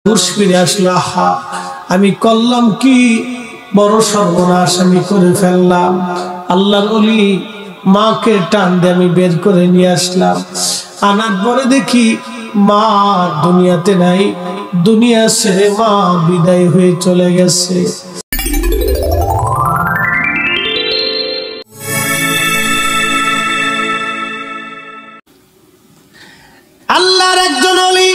হুশ ফিরে আসলো, আমি করলাম কি বড় সর্বনাশ আমি করে ফেললাম। আল্লাহর ওলি মাকে টান দিয়ে আমি বের করে নিয়ে আসলাম। আনার পরে দেখি মা দুনিয়াতে নাই, দুনিয়া ছেড়ে মা বিদায় হয়ে চলে গেছে। আল্লাহর একজন ওলি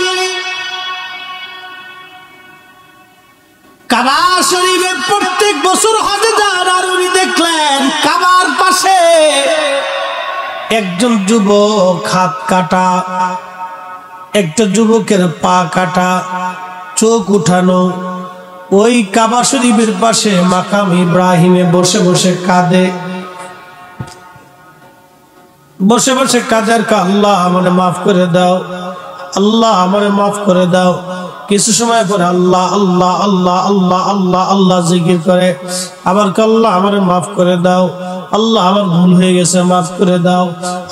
কাবা শরীফে প্রত্যেক বছর হজে যান, আর উনি দেখলেন কাবার পাশে একজন যুবক হাত কাটা, একটা যুবকের পা কাটা, চোখ উঠানো, ওই কাবা শরীফের পাশে মাকাম ইব্রাহিমে বসে বসে কাঁদে, বসে বসে কাঁদার কা আল্লাহ আমারে মাফ করে দাও, আল্লাহ আমারে মাফ করে দাও। কিছু সময় পরে আল্লাহ আল্লাহ আল্লাহ আল্লাহ আল্লাহ আল্লাহ জিকির করে, আবার আল্লাহ আমারে মাফ করে দাও, আল্লাহ আমার ভুল হয়ে গেছে মাফ করে দাও,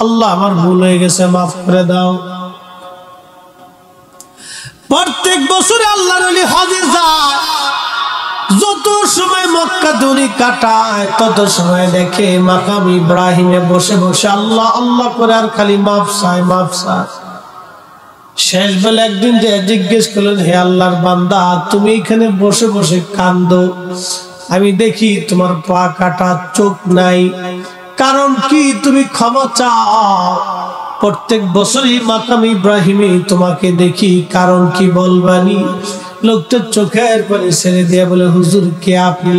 আল্লাহ আমার ভুল হয়ে গেছে মাফ করে দাও। প্রত্যেক বছরে আল্লাহর ওলি হজে যায়, যত সময় মক্কা দূরি কাটায় তত সময় দেখে মাকাম ইব্রাহিমে বসে বসে আল্লাহ আল্লাহ করে আর খালি মাফ চায় মাফ চায়। শেষ বেলা একদিন যে জিজ্ঞেস করলেন, হে আল্লাহর বান্দা, তুমি এখানে বসে বসে কান্দো, আমি দেখি তোমার পা কাটা, চোখ নাই, কারণ কি? তুমি ক্ষমা চাও। প্রত্যেক বছরই মাকাম ইব্রাহিমে তোমাকে দেখি, কারণ কি বলবানি? লোকটা চোখের পানি ছেড়ে দিয়ে বলে, হুজুর কে আপনি?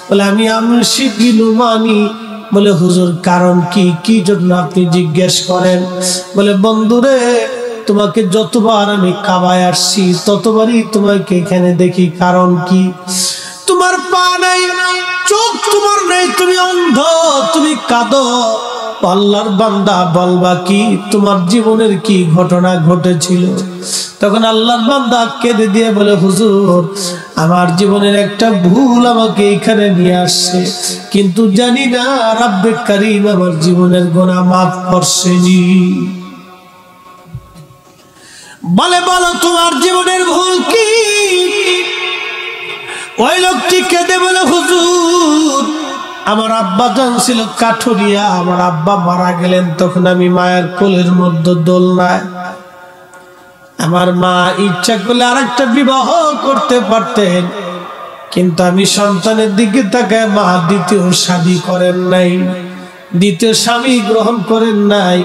বলে, আমি মুর্শিদ গিলুমানি। বলে, হুজুর কারণ কি? কি জন্য আপনি জিজ্ঞেস করেন? বলে, বন্ধুরে, তোমাকে যতবার আমি কাবায় আসছি ততবারই তোমাকে এখানে দেখি, কারণ কি? তোমার পা নাই, চোখ তোমার নেই, তুমি অন্ধ, তুমি কাঁদো। আল্লাহর বান্দা বলবা কি? তোমার জীবনের কি ঘটনা ঘটেছিল? তখন আল্লাহর বান্দা কেঁদে দিয়ে বলে, হুজুর আমার জীবনের একটা ভুল আমাকে এখানে নিয়ে আসছে, কিন্তু জানি না রাব্বে কারীম আমার জীবনের গুনাহ মাফ করছেনি। বলে, বলো তোমার জীবনের ভুল কি? ওই লোকটি কেঁদে বলে, হুজুর আমার আব্বা জান ছিল কাঠুরিয়া, আমার আব্বা মারা গেলেন, তখন আমি মায়ের কোলের মধ্যে দোলনায়, আমার মা ইচ্ছা করলে আরেকটা বিবাহ করতে পারতেন, কিন্তু আমি সন্তানের দিকে তাকায় মা দ্বিতীয় স্বামী করেন নাই, দ্বিতীয় স্বামী গ্রহণ করেন নাই।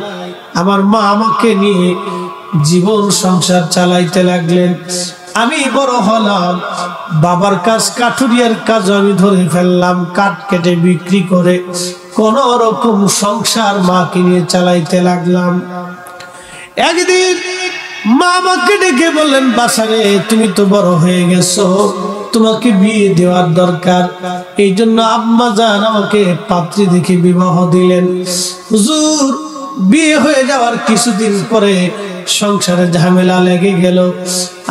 আমার মা আমাকে নিয়ে জীবন সংসার চালাইতে লাগলেন। আমি বড় হলাম, বাবার কাজ কাঠুরিয়ার কাজ আমি ধরে ফেললাম, কাঠ কেটে বিক্রি করে কোন রকম সংসার মাকে নিয়ে চালাইতে লাগলাম। একদিন মা আমাকে ডেকে বললেন, বাসারে তুমি তো বড় হয়ে গেছো, তোমাকে বিয়ে দেওয়ার দরকার। এই জন্য আম্মা জান আমাকে পাত্রী দেখে বিবাহ দিলেন। হুজুর বিয়ে হয়ে যাওয়ার কিছুদিন পরে সংসারে ঝামেলা লেগে গেল।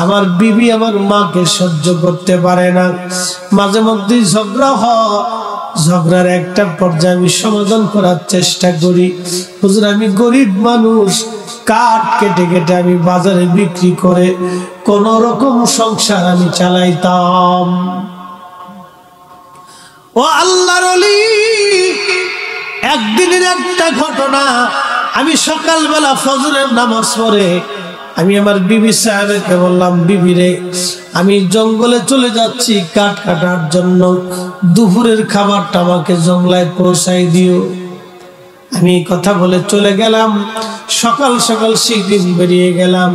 আমার বিবি আমার মাকে সহ্য করতে পারে না, মাঝে মধ্যে ঝগড়া হয়। ঝগড়ার একটা পর্যায়ে আমি সমাধান করার চেষ্টা করি। হুজুর আমি গরিব মানুষ, কাঠ কেটে কেটে আমি বাজারে বিক্রি করে কোন রকম সংসার আমি চালাইতাম। ও আল্লাহর ওলি, একদিনের একটা ঘটনা, আমি সকালবেলা ফজরের নামাজ পড়ে আমি আমার বিবি সাহেবকে বললাম, বিবি রে আমি জঙ্গলে চলে যাচ্ছি কাঠ কাটার জন্য, দুপুরের খাবারটা আমাকে জঙ্গলায় পৌঁছাই দিও। আমি কথা বলে চলে গেলাম, সকাল সকাল সেদিন বেরিয়ে গেলাম,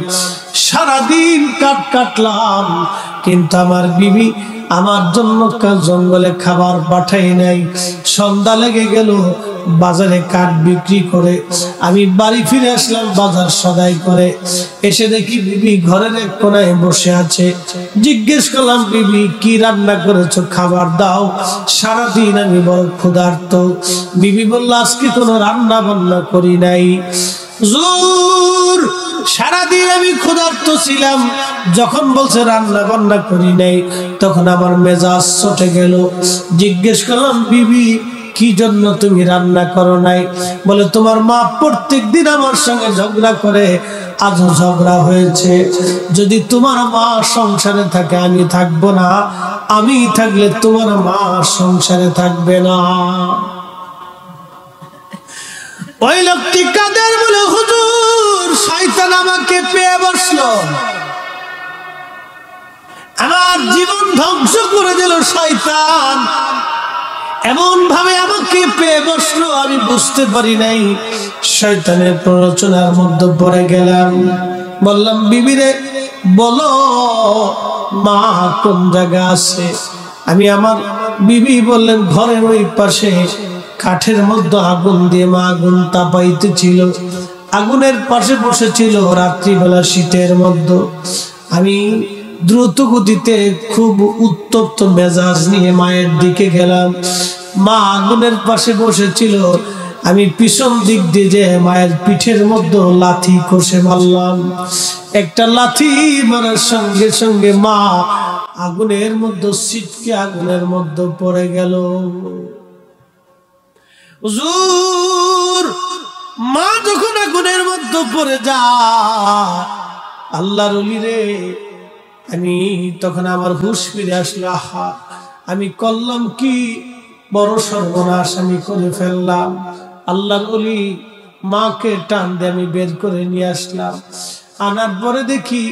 সারাদিন কাঠ কাটলাম, কিন্তু আমার বিবি আমার জন্য জঙ্গলে খাবার পাঠাই নাই। সন্ধ্যা লেগে গেল, বাজারে কাঠ বিক্রি করে আমি বাড়ি ফিরে আসলাম বাজার সদাই করে। এসে দেখি বিবি ঘরের এক কোনায় বসে আছে। জিজ্ঞেস করলাম, বিবি কি রান্না করেছো, খাবার দাও, সারাদিন আমি বড় ক্ষুধার্ত। বিবি বলল, আজকে কোনো রান্না বান্না করি নাই। হুজুর সারাদিন আমি ক্ষুধার্ত ছিলাম, যখন বলছে রান্না বান্না করি নাই তখন আমার মেজাজ চটে গেল। জিজ্ঞেস করলাম, বিবি কি জন্য তুমি রান্না করো নাই? বলে তোমার মা প্রত্যেক দিন আমার সঙ্গে ঝগড়া করে, আজও ঝগড়া হয়েছে। যদি তোমার মা সংসারে থাকে আমি থাকবো না, আমি থাকলে তোমার মা সংসারে থাকবে না। ওই লোকটি কাদের বলে হুজুর শয়তান আমাকে পেয়ে বসলো, আমার জীবন ধ্বংস করে দিল শয়তান, এমন ভাবে আমাকে পেয়ে বসলো আমি বুঝতে পারি নাই। শয়তানের প্ররোচনার মধ্যে পড়ে গেলাম। বললাম বিবিরে বলো মা কোন জায়গা আছে। আমি আমার বিবি বললেন ঘরের ওই পাশে কাঠের মধ্যে আগুন দিয়ে মা আগুন তাপাইতেছিল, আগুনের পাশে বসেছিল রাত্রিবেলা শীতের মধ্যে। আমি দ্রুত গতিতে খুব উত্তপ্ত মেজাজ নিয়ে মায়ের দিকে গেলাম। মা আগুনের পাশে বসেছিল, আমি পিছন দিক দিয়ে যে মায়ের পিঠের মধ্যে লাথি কষে মারলাম। একটা লাথি মারার সঙ্গে সঙ্গে মা আগুনের মধ্যে ছিটকে আগুনের মধ্যে পড়ে গেল। হুজুর মা যখন আগুনের মধ্যে পড়ে যায়, আল্লাহর ওলি রে, আমি তখন আমার হুঁশ ফিরে আসলো। আহা আমি করলাম কি বড় সর্বনাশ আমি করে ফেললাম। আল্লাহর ওলি মাকে টান দিয়ে আমি বের করে নিয়ে আসলাম। আনার পরে দেখি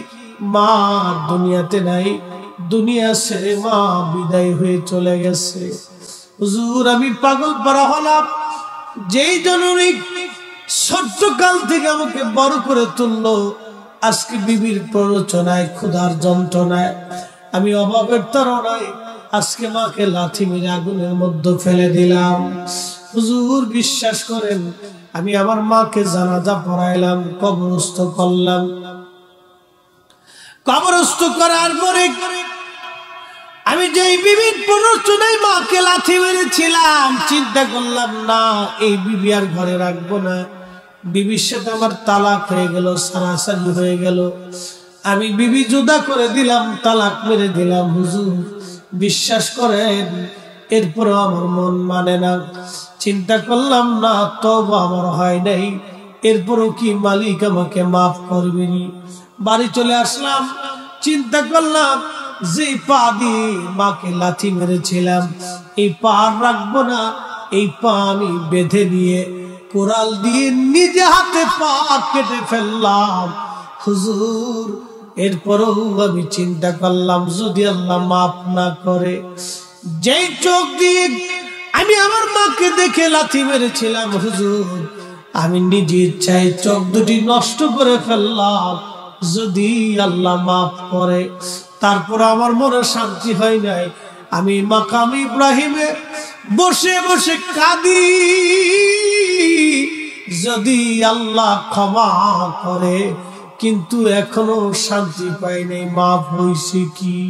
মা দুনিয়াতে নাই, দুনিয়া ছেড়ে মা বিদায় হয়ে চলে গেছে। হুজুর আমি পাগল পারা হলাম। যেই জননী ছোট্ট কাল থেকে আমাকে বড় করে তুললো, আজকে বিবির প্ররোচনায় ক্ষুধার যন্ত্রণায় আমি অভাবের তাড়নায় আজকে মাকে লাথি মেরে আগুনের মধ্যে ফেলে দিলাম। হুজুর বিশ্বাস করেন আমি আমার মাকে জানাজা পড়াইলাম, কবরস্থ করলাম। কবরস্থ করার পরে আমি যেই বিবির প্ররোচনায় মাকে লাথি মেরেছিলাম, চিন্তা করলাম না এই বিবি আর ঘরে রাখবো না। বিবির সাথে আমার তালাক হয়ে গেল, সারাসারি হয়ে গেল। আমি বিবি জুদা করে দিলাম, তালাক মেরে দিলাম। হুজুর বিশ্বাস করেন এরপরে আমার মন মানে না। চিন্তা করলাম না তওবা আমার হয় নাই, এরপরও কি মালিক আমাকে মাফ করবেনি। বাড়ি চলে আসলাম, চিন্তা করলাম যে পা দিয়ে মাকে লাথি মেরেছিলাম এই পা রাখবো না, এই পা আমি বেঁধে দিয়ে কোরাল দিয়ে নিজে হাতে পা কেটে ফেললাম। হুজুর এরপরও আমি চিন্তা করলাম যদি আল্লাহ মাফ না করে, যেই চোখ দিয়ে আমি আমার মাকে দেখে লাথি মেরেছিলাম হুজুর, আমি নিজে ইচ্ছায় চোখ দুটি নষ্ট করে ফেললাম। যদি আল্লাহ মাফ করে, তারপর আমার মনে শান্তি হয় নাই। আমি মাকাম ইব্রাহিমে বসে বসে কাঁদি, যদি আল্লাহ ক্ষমা করে, কিন্তু এখনো শান্তি পাই নাই। মাফ হইছে কি?